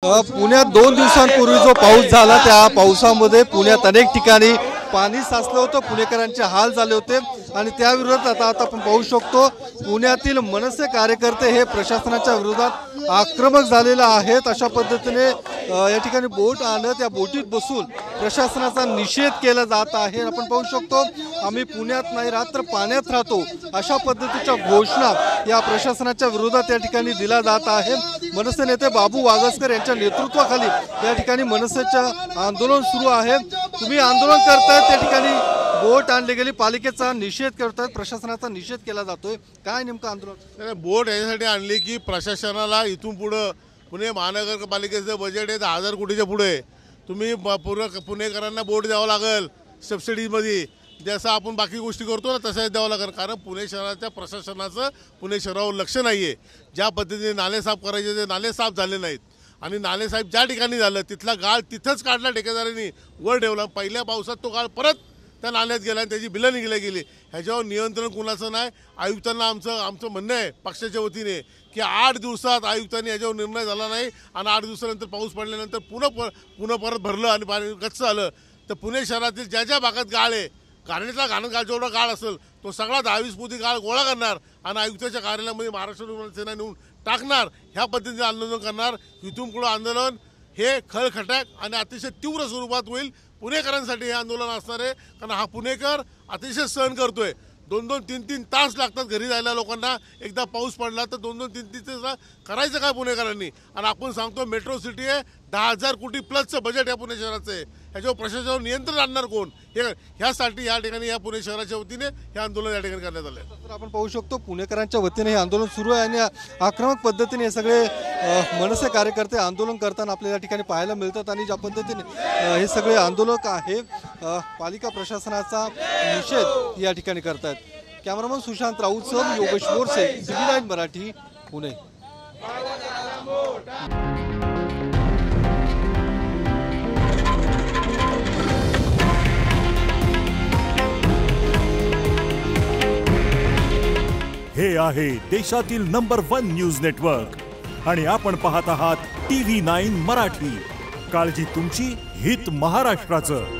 पुण्यात 2 दिवसांपूर्वी जो पाऊस झाला त्या पावसामध्ये पुण्यात अनेक ठिकाणी पाणी साचलं होतं, पुणेकरांचे हाल झाले होते आणि त्या विरोधात आता आपण पाहू शकतो पुण्यातील मनसे कार्यकर्ते हे प्रशासनाच्या विरोधात आक्रमक झालेले आहेत। अशा पद्धतीने या ठिकाणी बोट आणत त्या बोटीत बसून प्रशासनाचा निषेध केला जात आहे। आपण पाहू शकतो आम्ही पुण्यात नाही राहत तर पाण्यात राहतो अशा पद्धतीच्या घोषणा या प्रशासनाच्या विरोधात या ठिकाणी दिला जात आहे। मनसे नेते बाबू वागसकर यांच्या नेतृत्वाखाली या ठिकाणी मनसेचं आंदोलन सुरू आहे। तुम्ही आंदोलन करताय त्या ठिकाणी बोट आणली गेली, पालिकेचा निषेध करतात, प्रशासनाचा निषेध केला जातोय, काय नेमकं आंदोलन? बोट यासाठी आणली की प्रशासनाला इथून पुढे पुणे महानगरपालिकेचं बजेट आहे 10,000 कोटीच्या पुढे, तुम्ही पूर्ण पुणेकरांना बोट द्यावं लागेल सबसिडीमध्ये, जसं आपण बाकी गोष्टी करतो ना तसंच द्यावं लागेल। कारण पुणे शहराच्या प्रशासनाचं पुणे शहरावर लक्ष नाही आहे। ज्या पद्धतीने नाले साफ करायचे ते नाले साफ झाले नाहीत आणि नाले साफ ज्या ठिकाणी झालं तिथला गाळ तिथंच काढला ठेकेदारांनी, वर ठेवला। पहिल्या पावसात तो गाळ परत त्या नाल्यात गेला आणि त्याची बिलं निघल्या गेली। ह्याच्यावर नियंत्रण कुणाचं नाही। आयुक्तांना आमचं म्हणणं आहे पक्षाच्या वतीने की 8 दिवसात आयुक्तांनी याच्यावर निर्णय झाला नाही आणि 8 दिवसानंतर पाऊस पडल्यानंतर पुन्हा परत भरलं आणि पाणी गच्च झालं तर पुणे शहरातील ज्या ज्या भागात गाळ आहे, घाणीतला गाळ जेवढा गाळ असेल तो सगळा 10-20 पोती गाळ गोळा करणार आणि आयुक्ताच्या कार्यालयामध्ये महाराष्ट्र विमान सेना नेऊन टाकणार। ह्या पद्धतीने आंदोलन करणार। इथून पुढे आंदोलन हे खळखटाक आणि अतिशय तीव्र स्वरूपात होईल। पुणेकरांसाठी हे आंदोलन असणार आहे कारण हा पुणेकर अतिशय सहन करतोय। 2-2, 3-3 तास लागतात घरी जायला लोकांना। एकदा पाऊस पडला तर 2-2, 3-3 तास करायचं काय पुणेकरांनी? आणि आपण सांगतो मेट्रो सिटी आहे, 10,000 कोटी प्लसचं बजेट या पुणे शहराचं आहे, ह्याच्यावर प्रशासनावर नियंत्रण आणणार कोण? ह्यासाठी या ठिकाणी या पुणे शहराच्या वतीने हे आंदोलन या ठिकाणी करण्यात आलं आहे। तर आपण पाहू शकतो पुणेकरांच्या वतीने हे आंदोलन सुरू आहे आणि आक्रमक पद्धतीने हे सगळे मनसे कार्यकर्ते आंदोलन करताना आपल्याला या ठिकाणी पाहायला मिळतात आणि ज्या पद्धतीने हे सगळे आंदोलक आहे पालिका प्रशासनाचा निषेध या ठिकाणी करतात। कॅमेरामन सुशांत राऊतसह योगेश बोरसे, TV9 मराठी, पुणे। हे आहे देशातील नंबर 1 न्यूज नेटवर्क आणि आपण पाहत आहात TV9 मराठी। काळजी तुमची, हित महाराष्ट्राचं।